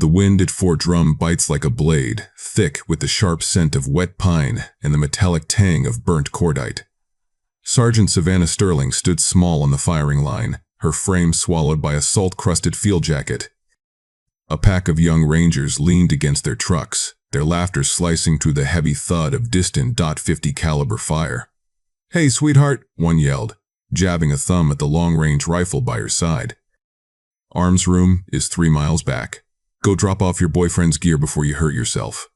The wind at Fort Drum bites like a blade, thick with the sharp scent of wet pine and the metallic tang of burnt cordite. Sergeant Savannah Sterling stood small on the firing line, her frame swallowed by a salt-crusted field jacket. A pack of young Rangers leaned against their trucks, their laughter slicing through the heavy thud of distant .50 caliber fire. "Hey, sweetheart," one yelled, jabbing a thumb at the long-range rifle by her side. "Arms room is 3 miles back. Go drop off your boyfriend's gear before you hurt yourself."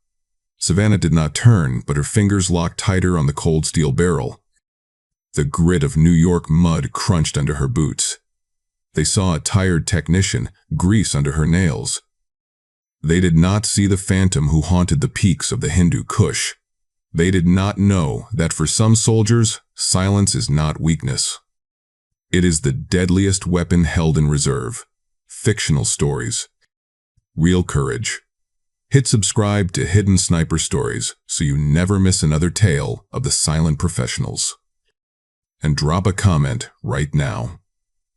Savannah did not turn, but her fingers locked tighter on the cold steel barrel. The grit of New York mud crunched under her boots. They saw a tired technician, grease under her nails. They did not see the phantom who haunted the peaks of the Hindu Kush. They did not know that for some soldiers, silence is not weakness. It is the deadliest weapon held in reserve. Fictional stories. Real courage. Hit subscribe to Hidden Sniper Stories so you never miss another tale of the silent professionals. And drop a comment right now.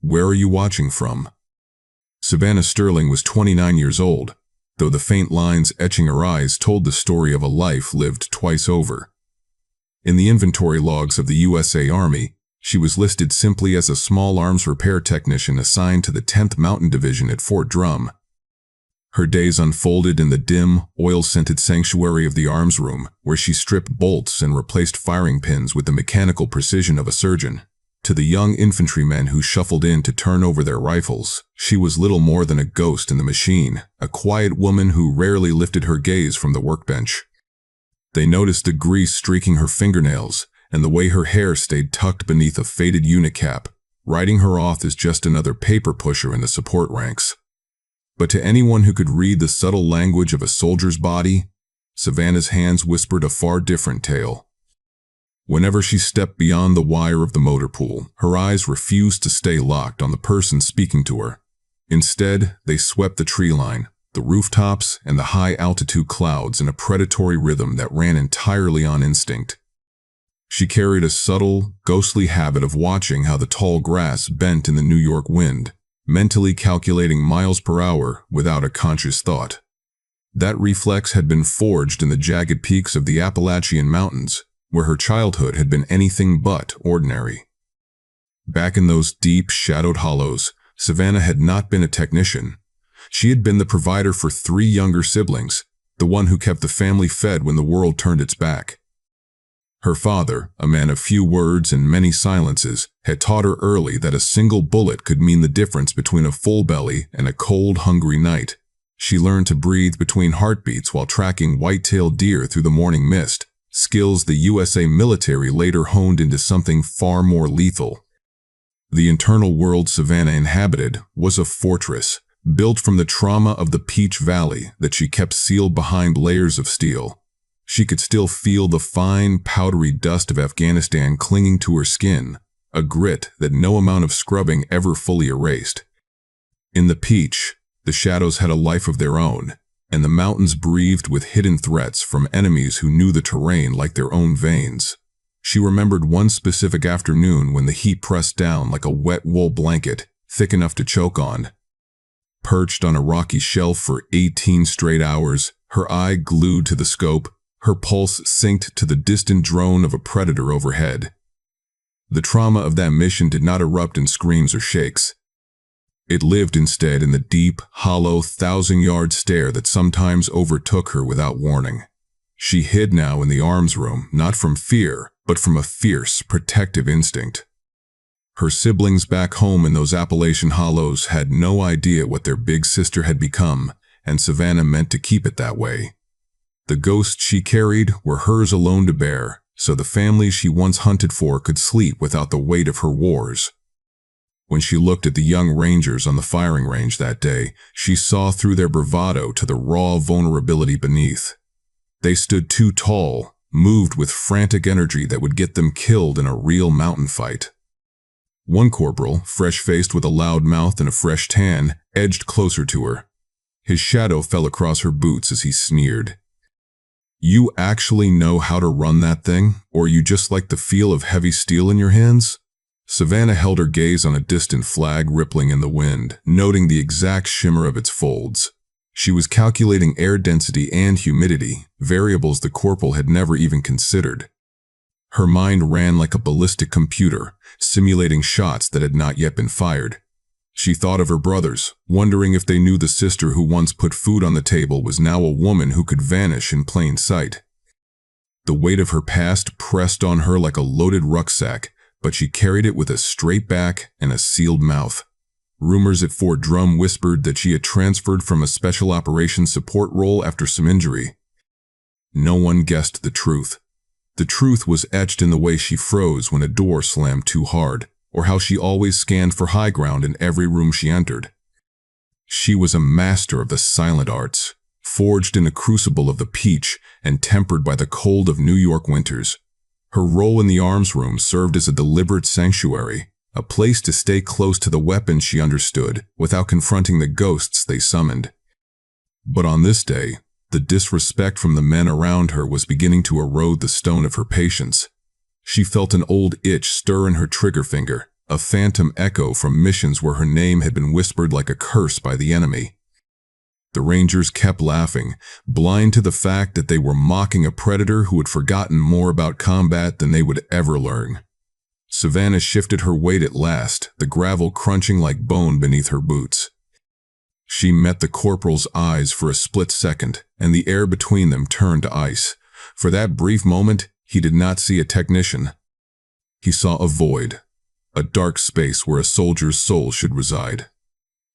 Where are you watching from? Savannah Sterling was 29 years old, though the faint lines etching her eyes told the story of a life lived twice over. In the inventory logs of the USA Army, she was listed simply as a small arms repair technician assigned to the 10th Mountain Division at Fort Drum. Her days unfolded in the dim, oil-scented sanctuary of the arms room, where she stripped bolts and replaced firing pins with the mechanical precision of a surgeon. To the young infantrymen who shuffled in to turn over their rifles, she was little more than a ghost in the machine, a quiet woman who rarely lifted her gaze from the workbench. They noticed the grease streaking her fingernails, and the way her hair stayed tucked beneath a faded unicap, writing her off as just another paper pusher in the support ranks. But to anyone who could read the subtle language of a soldier's body, Savannah's hands whispered a far different tale. Whenever she stepped beyond the wire of the motor pool, her eyes refused to stay locked on the person speaking to her. Instead, they swept the tree line, the rooftops, and the high-altitude clouds in a predatory rhythm that ran entirely on instinct. She carried a subtle, ghostly habit of watching how the tall grass bent in the New York wind, mentally calculating miles per hour without a conscious thought. That reflex had been forged in the jagged peaks of the Appalachian Mountains, where her childhood had been anything but ordinary. Back in those deep, shadowed hollows, Savannah had not been a technician. She had been the provider for 3 younger siblings, the one who kept the family fed when the world turned its back. Her father, a man of few words and many silences, had taught her early that a single bullet could mean the difference between a full belly and a cold, hungry night. She learned to breathe between heartbeats while tracking white-tailed deer through the morning mist, skills the USA military later honed into something far more lethal. The internal world Savannah inhabited was a fortress, built from the trauma of the Peach Valley that she kept sealed behind layers of steel. She could still feel the fine, powdery dust of Afghanistan clinging to her skin, a grit that no amount of scrubbing ever fully erased. In the Peach, the shadows had a life of their own, and the mountains breathed with hidden threats from enemies who knew the terrain like their own veins. She remembered one specific afternoon when the heat pressed down like a wet wool blanket, thick enough to choke on. Perched on a rocky shelf for 18 straight hours, her eye glued to the scope, her pulse synced to the distant drone of a predator overhead. The trauma of that mission did not erupt in screams or shakes. It lived instead in the deep, hollow, 1,000-yard stare that sometimes overtook her without warning. She hid now in the arms room, not from fear, but from a fierce, protective instinct. Her siblings back home in those Appalachian hollows had no idea what their big sister had become, and Savannah meant to keep it that way. The ghosts she carried were hers alone to bear, so the family she once hunted for could sleep without the weight of her wars. When she looked at the young Rangers on the firing range that day, she saw through their bravado to the raw vulnerability beneath. They stood too tall, moved with frantic energy that would get them killed in a real mountain fight. One corporal, fresh-faced with a loud mouth and a fresh tan, edged closer to her. His shadow fell across her boots as he sneered. "You actually know how to run that thing, or you just like the feel of heavy steel in your hands?" Savannah held her gaze on a distant flag rippling in the wind, noting the exact shimmer of its folds. She was calculating air density and humidity, variables the corporal had never even considered. Her mind ran like a ballistic computer, simulating shots that had not yet been fired. She thought of her brothers, wondering if they knew the sister who once put food on the table was now a woman who could vanish in plain sight. The weight of her past pressed on her like a loaded rucksack, but she carried it with a straight back and a sealed mouth. Rumors at Fort Drum whispered that she had transferred from a special operations support role after some injury. No one guessed the truth. The truth was etched in the way she froze when a door slammed too hard, or how she always scanned for high ground in every room she entered. She was a master of the silent arts, forged in a crucible of the peach and tempered by the cold of New York winters. Her role in the arms room served as a deliberate sanctuary, a place to stay close to the weapons she understood without confronting the ghosts they summoned. But on this day, the disrespect from the men around her was beginning to erode the stone of her patience. She felt an old itch stir in her trigger finger, a phantom echo from missions where her name had been whispered like a curse by the enemy. The Rangers kept laughing, blind to the fact that they were mocking a predator who had forgotten more about combat than they would ever learn. Savannah shifted her weight at last, the gravel crunching like bone beneath her boots. She met the corporal's eyes for a split second, and the air between them turned to ice. For that brief moment, he did not see a technician. He saw a void, a dark space where a soldier's soul should reside.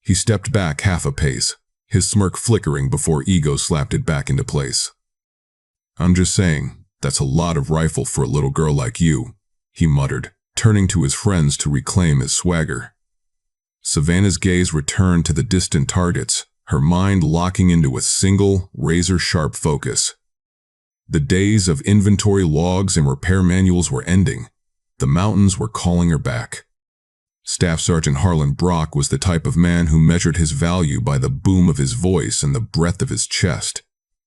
He stepped back half a pace, his smirk flickering before ego slapped it back into place. "I'm just saying, that's a lot of rifle for a little girl like you," he muttered, turning to his friends to reclaim his swagger. Savannah's gaze returned to the distant targets, her mind locking into a single, razor-sharp focus. The days of inventory logs and repair manuals were ending. The mountains were calling her back. Staff Sergeant Harlan Brock was the type of man who measured his value by the boom of his voice and the breadth of his chest.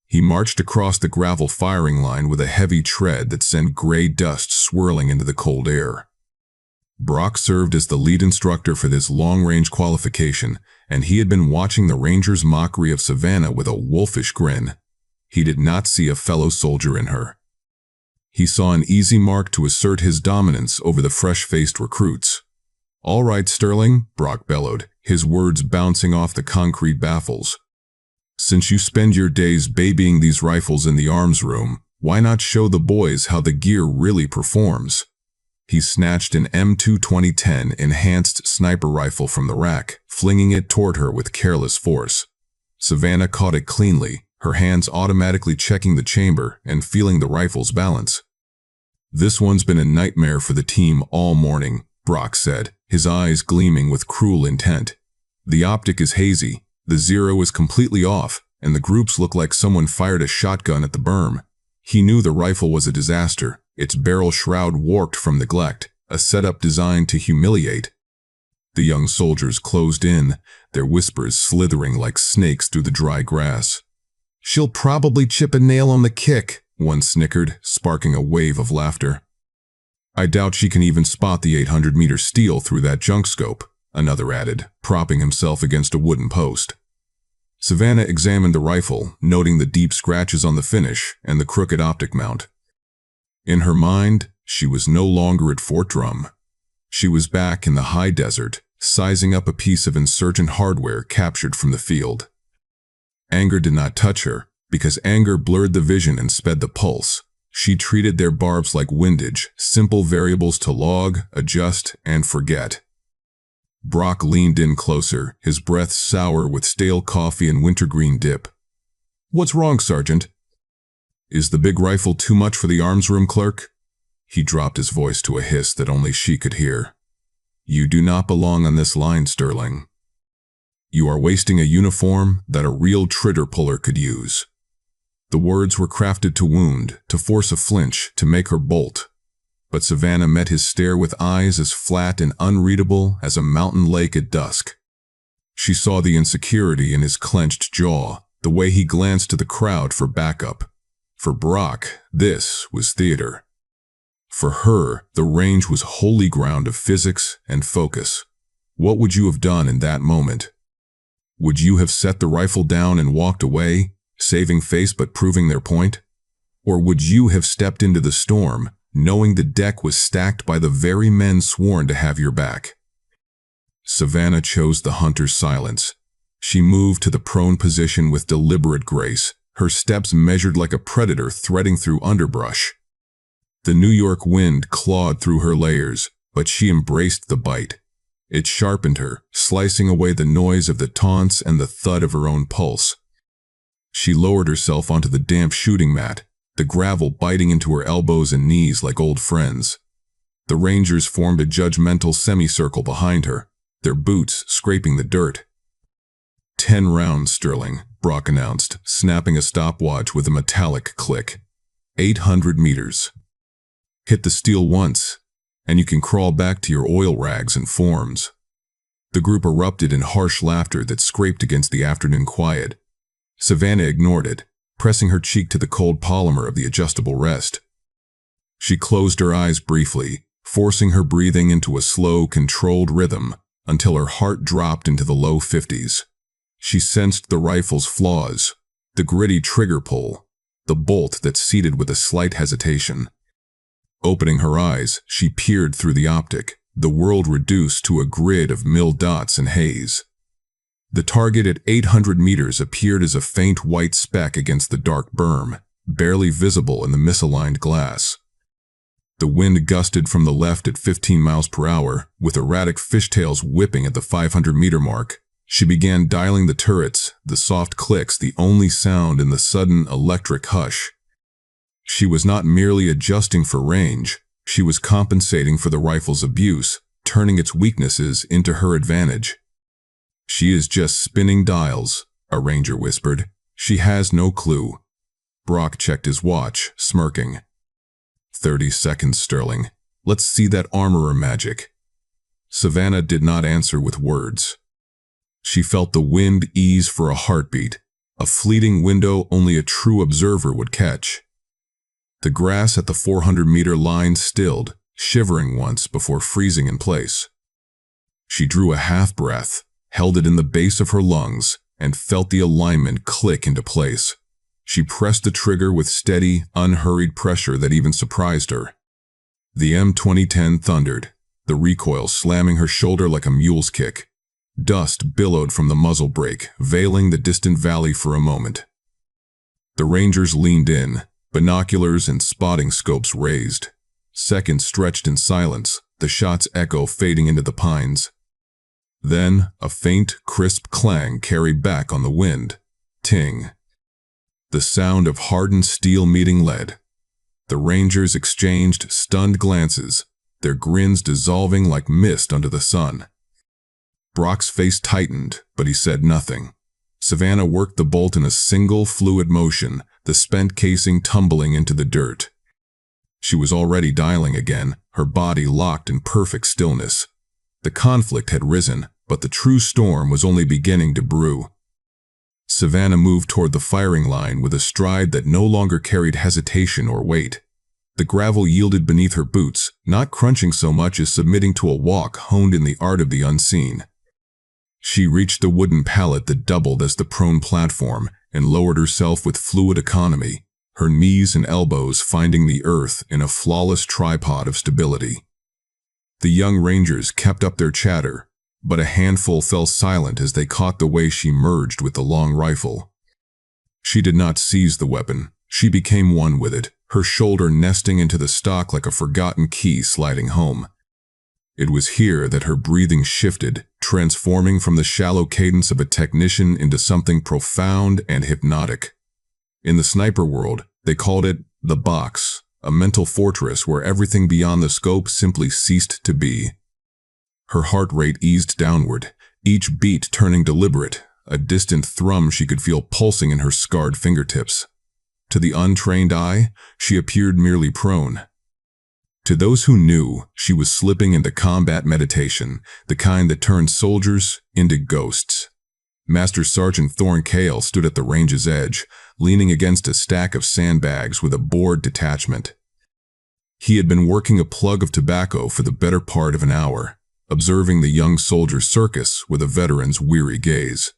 He marched across the gravel firing line with a heavy tread that sent gray dust swirling into the cold air. Brock served as the lead instructor for this long-range qualification, and he had been watching the Rangers' mockery of Savannah with a wolfish grin. He did not see a fellow soldier in her. He saw an easy mark to assert his dominance over the fresh-faced recruits. "All right, Sterling," Brock bellowed, his words bouncing off the concrete baffles. "Since you spend your days babying these rifles in the arms room, why not show the boys how the gear really performs?" He snatched an M2 2010 enhanced sniper rifle from the rack, flinging it toward her with careless force. Savannah caught it cleanly, her hands automatically checking the chamber and feeling the rifle's balance. "This one's been a nightmare for the team all morning," Brock said, his eyes gleaming with cruel intent. "The optic is hazy, the zero is completely off, and the groups look like someone fired a shotgun at the berm." He knew the rifle was a disaster, its barrel shroud warped from neglect, a setup designed to humiliate. The young soldiers closed in, their whispers slithering like snakes through the dry grass. "She'll probably chip a nail on the kick," one snickered, sparking a wave of laughter. "I doubt she can even spot the 800-meter steel through that junk scope," another added, propping himself against a wooden post. Savannah examined the rifle, noting the deep scratches on the finish and the crooked optic mount. In her mind, she was no longer at Fort Drum. She was back in the high desert, sizing up a piece of insurgent hardware captured from the field. Anger did not touch her, because anger blurred the vision and sped the pulse. She treated their barbs like windage, simple variables to log, adjust, and forget. Brock leaned in closer, his breath sour with stale coffee and wintergreen dip. "What's wrong, Sergeant?" "Is the big rifle too much for the arms room clerk?" He dropped his voice to a hiss that only she could hear. "You do not belong on this line, Sterling. You are wasting a uniform that a real trigger puller could use." The words were crafted to wound, to force a flinch, to make her bolt. But Savannah met his stare with eyes as flat and unreadable as a mountain lake at dusk. She saw the insecurity in his clenched jaw, the way he glanced to the crowd for backup. For Brock, this was theater. For her, the range was holy ground of physics and focus. What would you have done in that moment? Would you have set the rifle down and walked away, saving face but proving their point? Or would you have stepped into the storm, knowing the deck was stacked by the very men sworn to have your back? Savannah chose the hunter's silence. She moved to the prone position with deliberate grace, her steps measured like a predator threading through underbrush. The New York wind clawed through her layers, but she embraced the bite. It sharpened her, slicing away the noise of the taunts and the thud of her own pulse. She lowered herself onto the damp shooting mat, the gravel biting into her elbows and knees like old friends. The Rangers formed a judgmental semicircle behind her, their boots scraping the dirt. 10 rounds, Sterling, Brock announced, snapping a stopwatch with a metallic click. 800 meters. Hit the steel once, and you can crawl back to your oil rags and forms. The group erupted in harsh laughter that scraped against the afternoon quiet. Savannah ignored it, pressing her cheek to the cold polymer of the adjustable rest. She closed her eyes briefly, forcing her breathing into a slow, controlled rhythm until her heart dropped into the low 50s. She sensed the rifle's flaws, the gritty trigger pull, the bolt that seated with a slight hesitation. Opening her eyes, she peered through the optic, the world reduced to a grid of milled dots and haze. The target at 800 meters appeared as a faint white speck against the dark berm, barely visible in the misaligned glass. The wind gusted from the left at 15 miles per hour, with erratic fishtails whipping at the 500-meter mark. She began dialing the turrets, the soft clicks the only sound in the sudden electric hush. She was not merely adjusting for range, she was compensating for the rifle's abuse, turning its weaknesses into her advantage. "She is just spinning dials," a ranger whispered. "She has no clue." Brock checked his watch, smirking. 30 seconds, Sterling. Let's see that armorer magic." Savannah did not answer with words. She felt the wind ease for a heartbeat, a fleeting window only a true observer would catch. The grass at the 400-meter line stilled, shivering once before freezing in place. She drew a half-breath, held it in the base of her lungs, and felt the alignment click into place. She pressed the trigger with steady, unhurried pressure that even surprised her. The M2010 thundered, the recoil slamming her shoulder like a mule's kick. Dust billowed from the muzzle brake, veiling the distant valley for a moment. The Rangers leaned in, binoculars and spotting scopes raised. Seconds stretched in silence, the shot's echo fading into the pines. Then, a faint, crisp clang carried back on the wind. Ting. The sound of hardened steel meeting lead. The Rangers exchanged stunned glances, their grins dissolving like mist under the sun. Brock's face tightened, but he said nothing. Savannah worked the bolt in a single fluid motion, the spent casing tumbling into the dirt. She was already dialing again, her body locked in perfect stillness. The conflict had risen, but the true storm was only beginning to brew. Savannah moved toward the firing line with a stride that no longer carried hesitation or weight. The gravel yielded beneath her boots, not crunching so much as submitting to a walk honed in the art of the unseen. She reached the wooden pallet that doubled as the prone platform and lowered herself with fluid economy, her knees and elbows finding the earth in a flawless tripod of stability. The young Rangers kept up their chatter, but a handful fell silent as they caught the way she merged with the long rifle. She did not seize the weapon. She became one with it, her shoulder nesting into the stock like a forgotten key sliding home. It was here that her breathing shifted, transforming from the shallow cadence of a technician into something profound and hypnotic. In the sniper world, they called it the box, a mental fortress where everything beyond the scope simply ceased to be. Her heart rate eased downward, each beat turning deliberate, a distant thrum she could feel pulsing in her scarred fingertips. To the untrained eye, she appeared merely prone. To those who knew, she was slipping into combat meditation, the kind that turns soldiers into ghosts. Master Sergeant Thorne Cale stood at the range's edge, leaning against a stack of sandbags with a bored detachment. He had been working a plug of tobacco for the better part of an hour, observing the young soldier's circus with a veteran's weary gaze.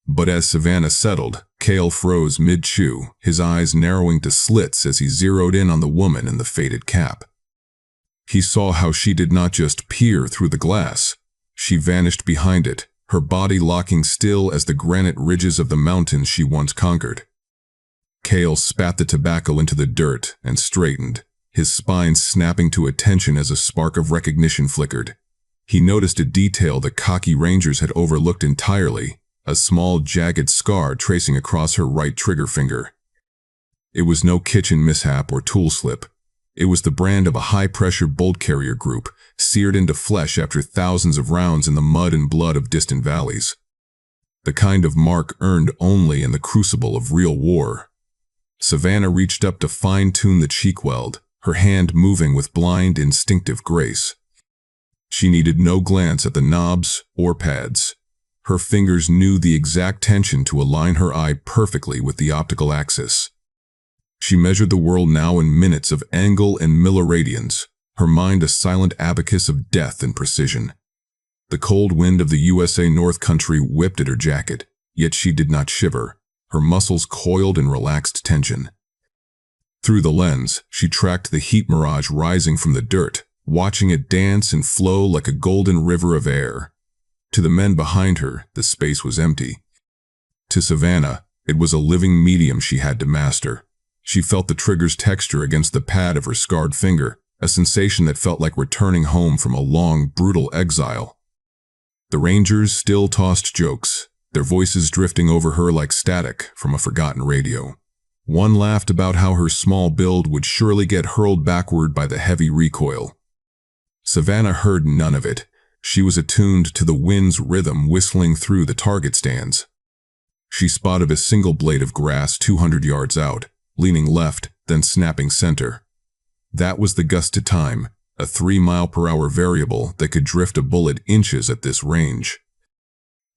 But as Savannah settled, Cale froze mid-chew, his eyes narrowing to slits as he zeroed in on the woman in the faded cap. He saw how she did not just peer through the glass. She vanished behind it, her body locking still as the granite ridges of the mountains she once conquered. Cale spat the tobacco into the dirt and straightened, his spine snapping to attention as a spark of recognition flickered. He noticed a detail the cocky rangers had overlooked entirely, a small jagged scar tracing across her right trigger finger. It was no kitchen mishap or tool slip. It was the brand of a high-pressure bolt carrier group, seared into flesh after thousands of rounds in the mud and blood of distant valleys. The kind of mark earned only in the crucible of real war. Savannah reached up to fine-tune the cheek weld, her hand moving with blind, instinctive grace. She needed no glance at the knobs or pads. Her fingers knew the exact tension to align her eye perfectly with the optical axis. She measured the world now in minutes of angle and milliradians, her mind a silent abacus of death and precision. The cold wind of the USA North Country whipped at her jacket, yet she did not shiver, her muscles coiled in relaxed tension. Through the lens, she tracked the heat mirage rising from the dirt, watching it dance and flow like a golden river of air. To the men behind her, the space was empty. To Savannah, it was a living medium she had to master. She felt the trigger's texture against the pad of her scarred finger, a sensation that felt like returning home from a long, brutal exile. The rangers still tossed jokes, their voices drifting over her like static from a forgotten radio. One laughed about how her small build would surely get hurled backward by the heavy recoil. Savannah heard none of it. She was attuned to the wind's rhythm whistling through the target stands. She spotted a single blade of grass 200 yards out, leaning left, then snapping center. That was the gust to time, a 3-mile-per-hour variable that could drift a bullet inches at this range.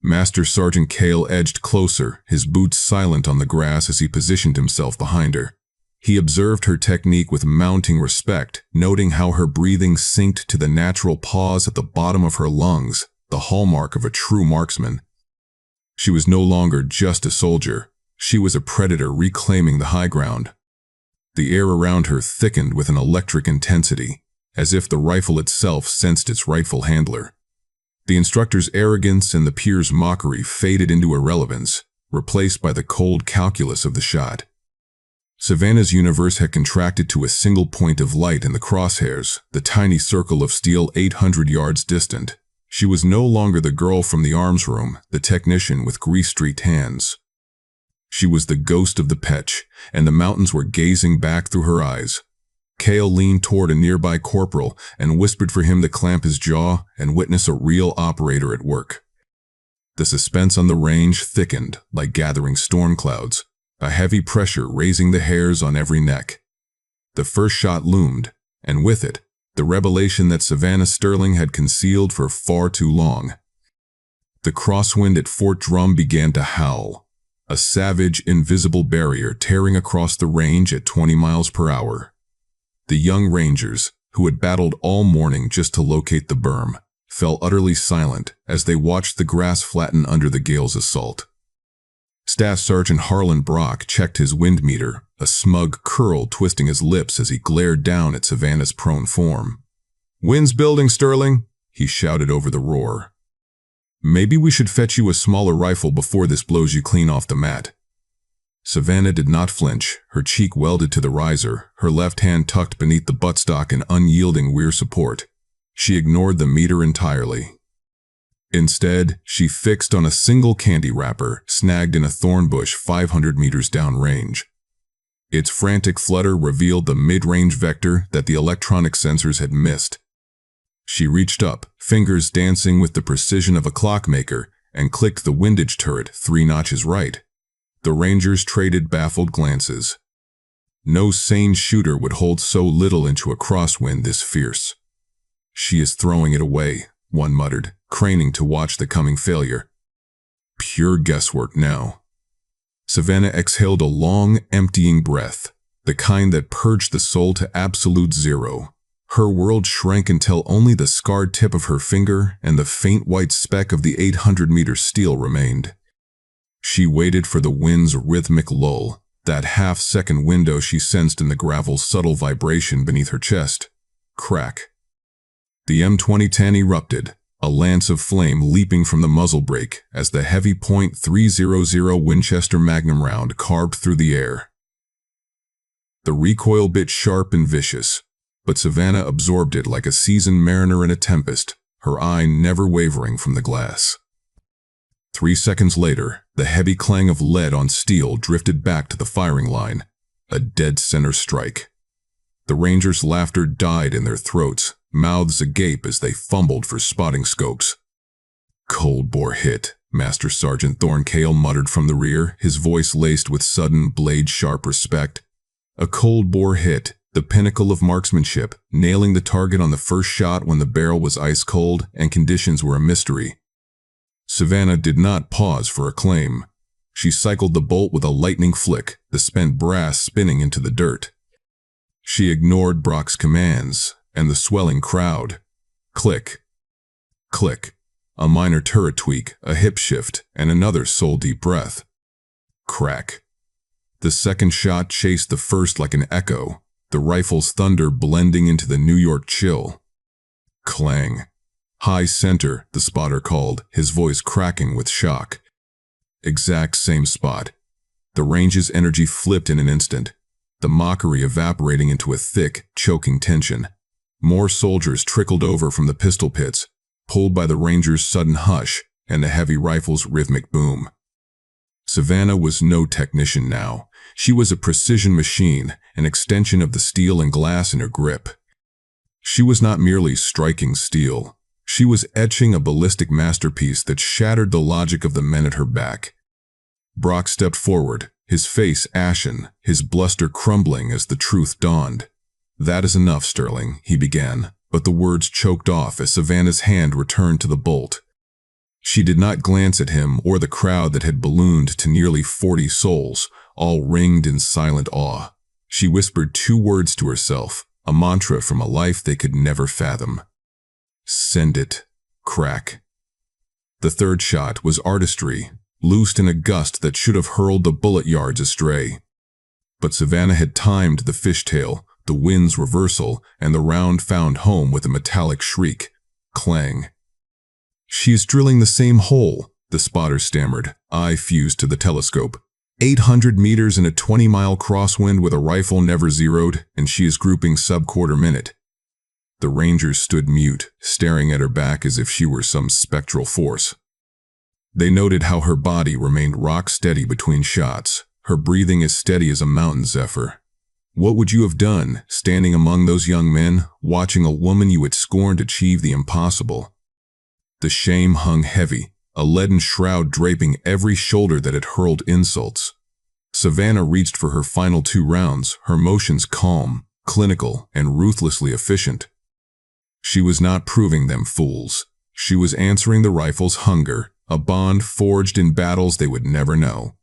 Master Sergeant Cale edged closer, his boots silent on the grass as he positioned himself behind her. He observed her technique with mounting respect, noting how her breathing synced to the natural pause at the bottom of her lungs, the hallmark of a true marksman. She was no longer just a soldier. She was a predator reclaiming the high ground. The air around her thickened with an electric intensity, as if the rifle itself sensed its rightful handler. The instructor's arrogance and the peer's mockery faded into irrelevance, replaced by the cold calculus of the shot. Savannah's universe had contracted to a single point of light in the crosshairs, the tiny circle of steel 800 yards distant. She was no longer the girl from the arms room, the technician with grease-streaked hands. She was the ghost of the Petch, and the mountains were gazing back through her eyes. Cale leaned toward a nearby corporal and whispered for him to clamp his jaw and witness a real operator at work. The suspense on the range thickened like gathering storm clouds, a heavy pressure raising the hairs on every neck. The first shot loomed, and with it, the revelation that Savannah Sterling had concealed for far too long. The crosswind at Fort Drum began to howl, a savage, invisible barrier tearing across the range at 20 miles per hour. The young rangers, who had battled all morning just to locate the berm, fell utterly silent as they watched the grass flatten under the gale's assault. Staff Sergeant Harlan Brock checked his wind meter, a smug curl twisting his lips as he glared down at Savannah's prone form. "Wind's building, Sterling," he shouted over the roar. "Maybe we should fetch you a smaller rifle before this blows you clean off the mat." Savannah did not flinch, her cheek welded to the riser, her left hand tucked beneath the buttstock in unyielding rear support. She ignored the meter entirely. Instead, she fixed on a single candy wrapper snagged in a thorn bush 500 meters downrange. Its frantic flutter revealed the mid-range vector that the electronic sensors had missed. She reached up, fingers dancing with the precision of a clockmaker, and clicked the windage turret 3 notches right. The rangers traded baffled glances. No sane shooter would hold so little into a crosswind this fierce. "She is throwing it away," one muttered, craning to watch the coming failure. Pure guesswork now. Savannah exhaled a long, emptying breath, the kind that purged the soul to absolute zero. Her world shrank until only the scarred tip of her finger and the faint white speck of the 800-meter steel remained. She waited for the wind's rhythmic lull, that half-second window she sensed in the gravel's subtle vibration beneath her chest. Crack. The M2010 erupted, a lance of flame leaping from the muzzle brake as the heavy .300 Winchester Magnum round carved through the air. The recoil bit sharp and vicious, but Savannah absorbed it like a seasoned mariner in a tempest, her eye never wavering from the glass. 3 seconds later, the heavy clang of lead on steel drifted back to the firing line, a dead center strike. The Rangers' laughter died in their throats, mouths agape as they fumbled for spotting scopes. "Cold bore hit," Master Sergeant Thorncale muttered from the rear, his voice laced with sudden, blade-sharp respect. A cold bore hit, the pinnacle of marksmanship, nailing the target on the first shot when the barrel was ice cold and conditions were a mystery. Savannah did not pause for acclaim. She cycled the bolt with a lightning flick, the spent brass spinning into the dirt. She ignored Brock's commands, and the swelling crowd. Click. Click. A minor turret tweak, a hip shift, and another soul-deep breath. Crack. The second shot chased the first like an echo, the rifle's thunder blending into the New York chill. Clang. High center, the spotter called, his voice cracking with shock. Exact same spot. The range's energy flipped in an instant, the mockery evaporating into a thick, choking tension. More soldiers trickled over from the pistol pits, pulled by the Rangers' sudden hush and the heavy rifle's rhythmic boom. Savannah was no technician now. She was a precision machine, an extension of the steel and glass in her grip. She was not merely striking steel. She was etching a ballistic masterpiece that shattered the logic of the men at her back. Brock stepped forward, his face ashen, his bluster crumbling as the truth dawned. "That is enough, Sterling," he began, but the words choked off as Savannah's hand returned to the bolt. She did not glance at him or the crowd that had ballooned to nearly 40 souls, all ringed in silent awe. She whispered 2 words to herself, a mantra from a life they could never fathom. "Send it." Crack. The third shot was artistry, loosed in a gust that should have hurled the bullet yards astray. But Savannah had timed the fishtail, the wind's reversal, and the round found home with a metallic shriek. Clang. "She is drilling the same hole," the spotter stammered, eye fused to the telescope. 800 meters in a 20-mile crosswind with a rifle never zeroed, and she is grouping sub-quarter minute. The Rangers stood mute, staring at her back as if she were some spectral force. They noted how her body remained rock steady between shots, her breathing as steady as a mountain zephyr. What would you have done, standing among those young men, watching a woman you had scorned achieve the impossible? The shame hung heavy, a leaden shroud draping every shoulder that had hurled insults. Savannah reached for her final 2 rounds, her motions calm, clinical, and ruthlessly efficient. She was not proving them fools. She was answering the rifle's hunger, a bond forged in battles they would never know.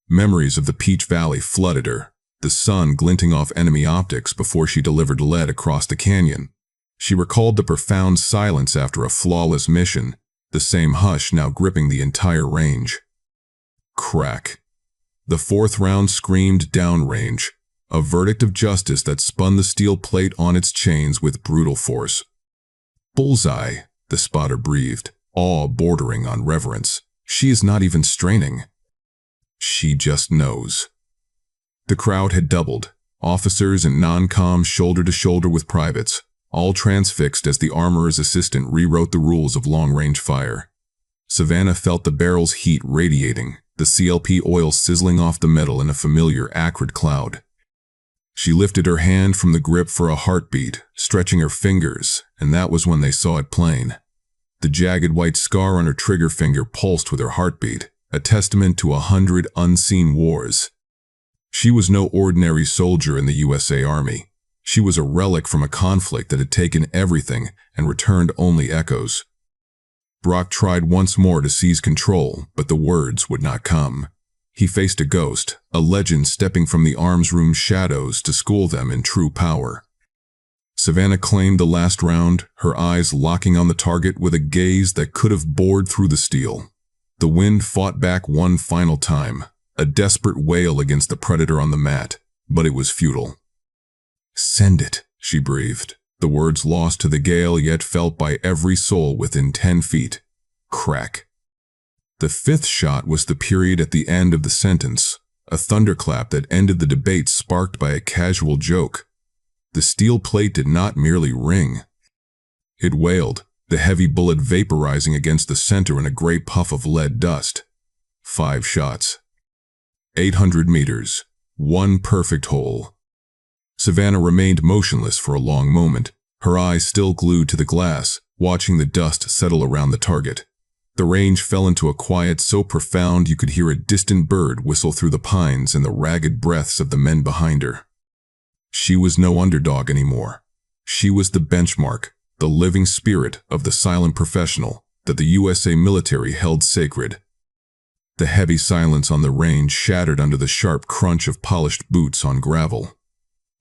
Memories of the Peach Valley flooded her, the sun glinting off enemy optics before she delivered lead across the canyon. She recalled the profound silence after a flawless mission, the same hush now gripping the entire range. Crack. The 4th round screamed downrange, a verdict of justice that spun the steel plate on its chains with brutal force. "Bullseye," the spotter breathed, awe bordering on reverence. "She is not even straining. She just knows." The crowd had doubled, officers and non-coms shoulder to shoulder with privates, all transfixed as the armorer's assistant rewrote the rules of long-range fire. Savannah felt the barrel's heat radiating, the CLP oil sizzling off the metal in a familiar acrid cloud. She lifted her hand from the grip for a heartbeat, stretching her fingers, and that was when they saw it plain. The jagged white scar on her trigger finger pulsed with her heartbeat, a testament to 100 unseen wars. She was no ordinary soldier in the USA Army. She was a relic from a conflict that had taken everything and returned only echoes. Brock tried once more to seize control, but the words would not come. He faced a ghost, a legend stepping from the arms room shadows to school them in true power. Savannah claimed the last round, her eyes locking on the target with a gaze that could have bored through the steel. The wind fought back one final time, a desperate wail against the predator on the mat, but it was futile. "Send it," she breathed, the words lost to the gale yet felt by every soul within 10 feet. Crack. The fifth shot was the period at the end of the sentence, a thunderclap that ended the debate sparked by a casual joke. The steel plate did not merely ring. It wailed, the heavy bullet vaporizing against the center in a gray puff of lead dust. 5 shots. 800 meters. One perfect hole. Savannah remained motionless for a long moment, her eyes still glued to the glass, watching the dust settle around the target. The range fell into a quiet so profound you could hear a distant bird whistle through the pines and the ragged breaths of the men behind her. She was no underdog anymore. She was the benchmark, the living spirit of the silent professional that the USA military held sacred. The heavy silence on the range shattered under the sharp crunch of polished boots on gravel.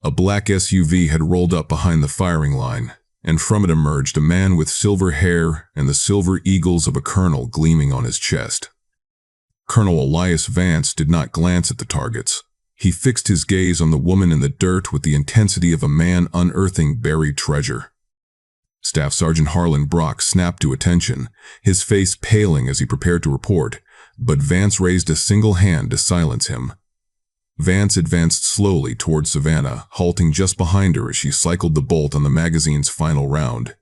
A black SUV had rolled up behind the firing line, and from it emerged a man with silver hair and the silver eagles of a colonel gleaming on his chest. Colonel Elias Vance did not glance at the targets. He fixed his gaze on the woman in the dirt with the intensity of a man unearthing buried treasure. Staff Sergeant Harlan Brock snapped to attention, his face paling as he prepared to report, but Vance raised a single hand to silence him. Vance advanced slowly toward Savannah, halting just behind her as she cycled the bolt on the magazine's final round.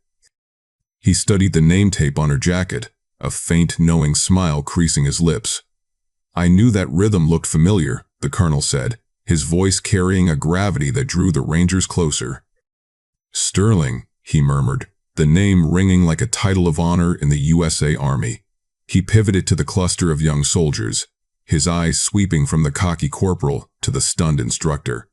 He studied the name tape on her jacket, a faint, knowing smile creasing his lips. "I knew that rhythm looked familiar," the colonel said, his voice carrying a gravity that drew the Rangers closer. "Sterling," he murmured, the name ringing like a title of honor in the USA Army. He pivoted to the cluster of young soldiers, his eyes sweeping from the cocky corporal to the stunned instructor.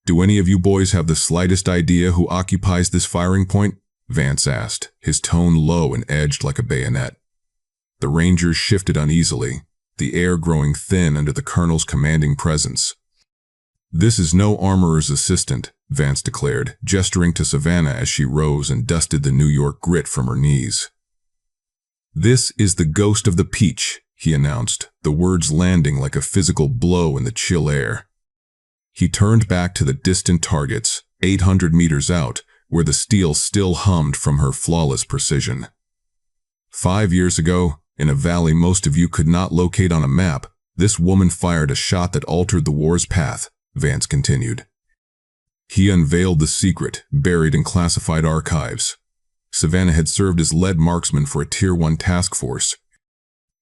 "Do any of you boys have the slightest idea who occupies this firing point?" Vance asked, his tone low and edged like a bayonet. The Rangers shifted uneasily, the air growing thin under the colonel's commanding presence. "This is no armorer's assistant," Vance declared, gesturing to Savannah as she rose and dusted the New York grit from her knees. "This is the ghost of the Peach," he announced, the words landing like a physical blow in the chill air. He turned back to the distant targets, 800 meters out, where the steel still hummed from her flawless precision. 5 years ago, in a valley most of you could not locate on a map, this woman fired a shot that altered the war's path, Vance continued. He unveiled the secret, buried in classified archives. Savannah had served as lead marksman for a Tier 1 task force.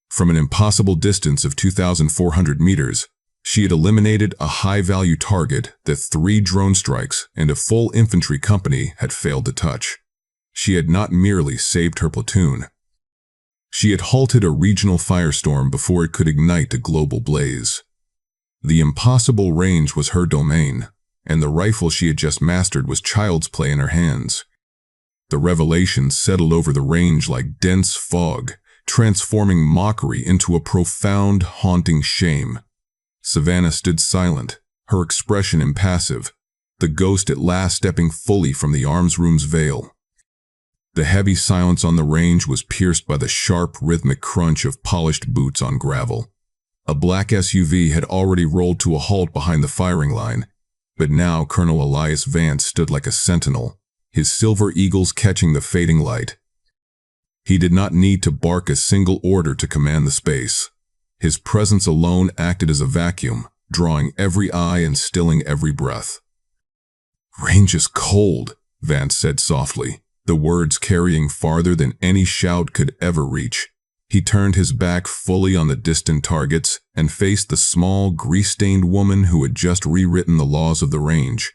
From an impossible distance of 2,400 meters, she had eliminated a high-value target that 3 drone strikes and a full infantry company had failed to touch. She had not merely saved her platoon. She had halted a regional firestorm before it could ignite a global blaze. The impossible range was her domain, and the rifle she had just mastered was child's play in her hands. The revelation settled over the range like dense fog, transforming mockery into a profound, haunting shame. Savannah stood silent, her expression impassive, the ghost at last stepping fully from the arms room's veil. The heavy silence on the range was pierced by the sharp, rhythmic crunch of polished boots on gravel. A black SUV had already rolled to a halt behind the firing line, but now Colonel Elias Vance stood like a sentinel, his silver eagles catching the fading light. He did not need to bark a single order to command the space. His presence alone acted as a vacuum, drawing every eye and stilling every breath. "Range is cold," Vance said softly, the words carrying farther than any shout could ever reach. He turned his back fully on the distant targets and faced the small, grease-stained woman who had just rewritten the laws of the range.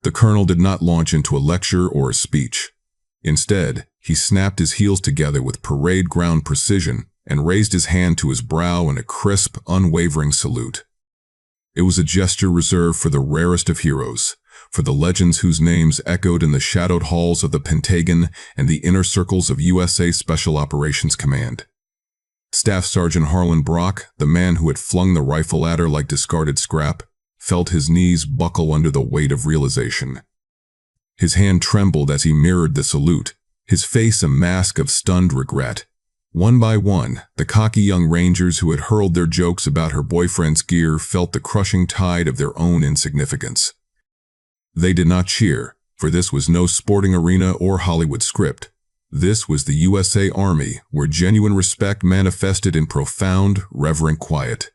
The colonel did not launch into a lecture or a speech. Instead, he snapped his heels together with parade ground precision and raised his hand to his brow in a crisp, unwavering salute. It was a gesture reserved for the rarest of heroes, for the legends whose names echoed in the shadowed halls of the Pentagon and the inner circles of USA Special Operations Command. Staff Sergeant Harlan Brock, the man who had flung the rifle at her like discarded scrap, felt his knees buckle under the weight of realization. His hand trembled as he mirrored the salute, his face a mask of stunned regret. One by one, the cocky young rangers who had hurled their jokes about her boyfriend's gear felt the crushing tide of their own insignificance. They did not cheer, for this was no sporting arena or Hollywood script. This was the USA Army, where genuine respect manifested in profound, reverent quiet.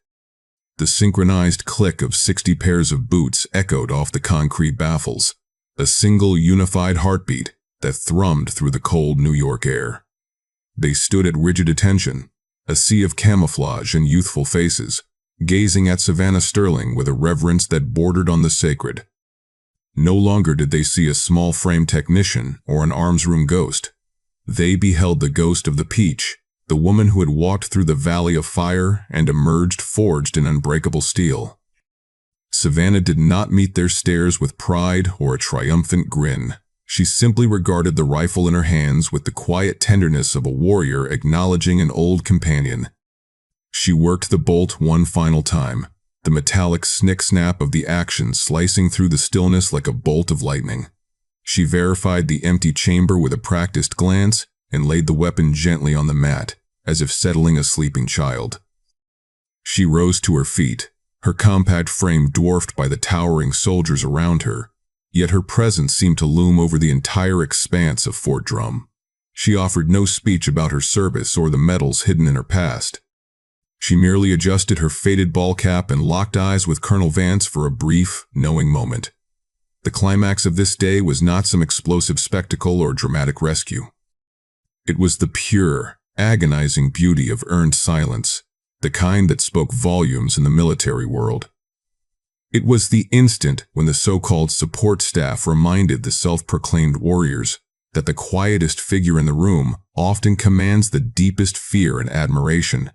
The synchronized click of 60 pairs of boots echoed off the concrete baffles, a single unified heartbeat that thrummed through the cold New York air. They stood at rigid attention, a sea of camouflage and youthful faces, gazing at Savannah Sterling with a reverence that bordered on the sacred. No longer did they see a small-frame technician or an arms-room ghost. They beheld the ghost of the Peach, the woman who had walked through the valley of fire and emerged forged in unbreakable steel. Savannah did not meet their stares with pride or a triumphant grin. She simply regarded the rifle in her hands with the quiet tenderness of a warrior acknowledging an old companion. She worked the bolt one final time, the metallic snick-snap of the action slicing through the stillness like a bolt of lightning. She verified the empty chamber with a practiced glance and laid the weapon gently on the mat, as if settling a sleeping child. She rose to her feet, her compact frame dwarfed by the towering soldiers around her, yet her presence seemed to loom over the entire expanse of Fort Drum. She offered no speech about her service or the medals hidden in her past. She merely adjusted her faded ball cap and locked eyes with Colonel Vance for a brief, knowing moment. The climax of this day was not some explosive spectacle or dramatic rescue. It was the pure, agonizing beauty of earned silence, the kind that spoke volumes in the military world. It was the instant when the so-called support staff reminded the self-proclaimed warriors that the quietest figure in the room often commands the deepest fear and admiration.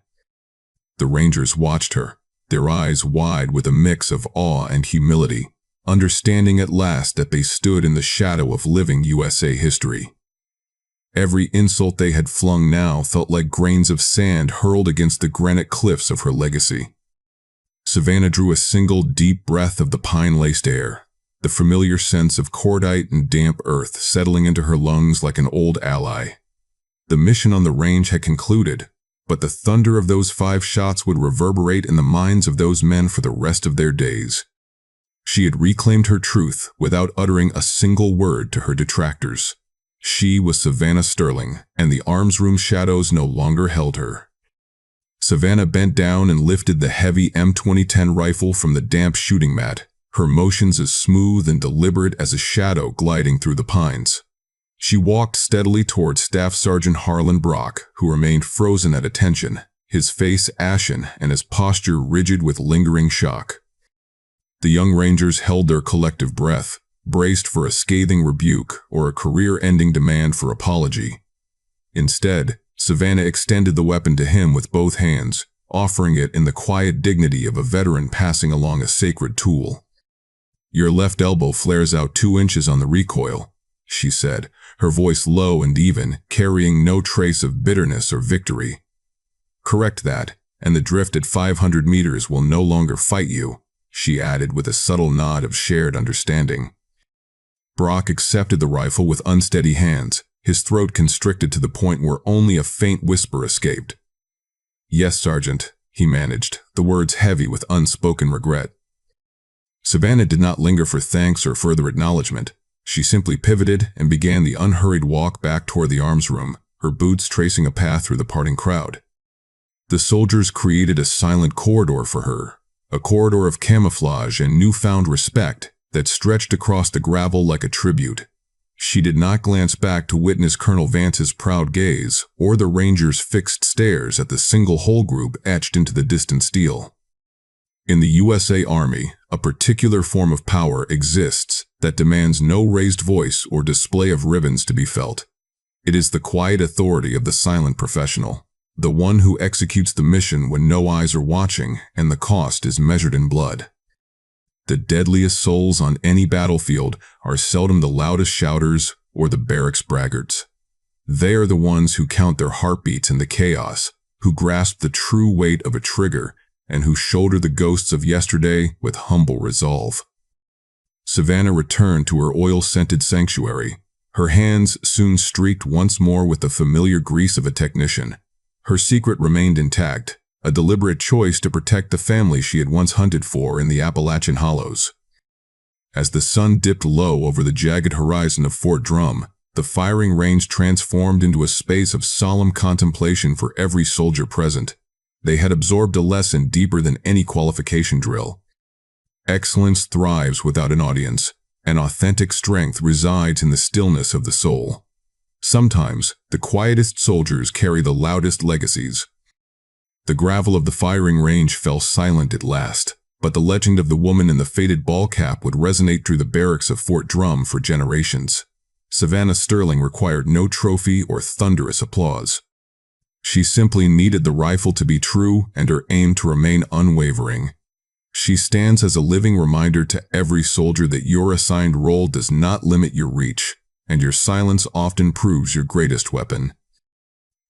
The Rangers watched her, their eyes wide with a mix of awe and humility, understanding at last that they stood in the shadow of living USA history. Every insult they had flung now felt like grains of sand hurled against the granite cliffs of her legacy. Savannah drew a single deep breath of the pine-laced air, the familiar sense of cordite and damp earth settling into her lungs like an old ally. The mission on the range had concluded, but the thunder of those 5 shots would reverberate in the minds of those men for the rest of their days. She had reclaimed her truth without uttering a single word to her detractors. She was Savannah Sterling, and the arms room shadows no longer held her. Savannah bent down and lifted the heavy M2010 rifle from the damp shooting mat, her motions as smooth and deliberate as a shadow gliding through the pines. She walked steadily toward Staff Sergeant Harlan Brock, who remained frozen at attention, his face ashen and his posture rigid with lingering shock. The young Rangers held their collective breath, braced for a scathing rebuke or a career-ending demand for apology. Instead, Savannah extended the weapon to him with both hands, offering it in the quiet dignity of a veteran passing along a sacred tool. "Your left elbow flares out 2 inches on the recoil," she said, her voice low and even, carrying no trace of bitterness or victory. "Correct that, and the drift at 500 meters will no longer fight you," she added with a subtle nod of shared understanding. Brock accepted the rifle with unsteady hands, his throat constricted to the point where only a faint whisper escaped. "Yes, Sergeant," he managed, the words heavy with unspoken regret. Savannah did not linger for thanks or further acknowledgement. She simply pivoted and began the unhurried walk back toward the arms room, her boots tracing a path through the parting crowd. The soldiers created a silent corridor for her, a corridor of camouflage and newfound respect that stretched across the gravel like a tribute. She did not glance back to witness Colonel Vance's proud gaze or the Rangers' fixed stares at the single hole group etched into the distant steel. In the USA Army, a particular form of power exists that demands no raised voice or display of ribbons to be felt. It is the quiet authority of the silent professional, the one who executes the mission when no eyes are watching and the cost is measured in blood. The deadliest souls on any battlefield are seldom the loudest shouters or the barracks braggarts. They are the ones who count their heartbeats in the chaos, who grasp the true weight of a trigger, and who shoulder the ghosts of yesterday with humble resolve. Savannah returned to her oil-scented sanctuary, her hands soon streaked once more with the familiar grease of a technician. Her secret remained intact, a deliberate choice to protect the family she had once hunted for in the Appalachian Hollows. As the sun dipped low over the jagged horizon of Fort Drum, the firing range transformed into a space of solemn contemplation for every soldier present. They had absorbed a lesson deeper than any qualification drill. Excellence thrives without an audience, and authentic strength resides in the stillness of the soul. Sometimes, the quietest soldiers carry the loudest legacies. The gravel of the firing range fell silent at last, but the legend of the woman in the faded ball cap would resonate through the barracks of Fort Drum for generations. Savannah Sterling required no trophy or thunderous applause. She simply needed the rifle to be true and her aim to remain unwavering. She stands as a living reminder to every soldier that your assigned role does not limit your reach, and your silence often proves your greatest weapon.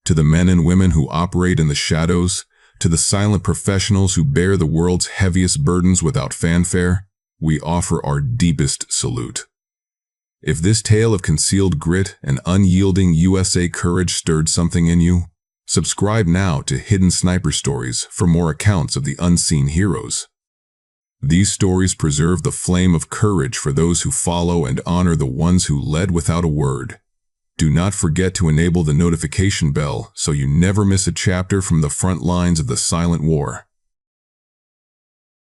To the men and women who operate in the shadows, to the silent professionals who bear the world's heaviest burdens without fanfare, we offer our deepest salute. If this tale of concealed grit and unyielding USA courage stirred something in you, subscribe now to Hidden Sniper Stories for more accounts of the unseen heroes. These stories preserve the flame of courage for those who follow and honor the ones who led without a word. Do not forget to enable the notification bell so you never miss a chapter from the front lines of the silent war.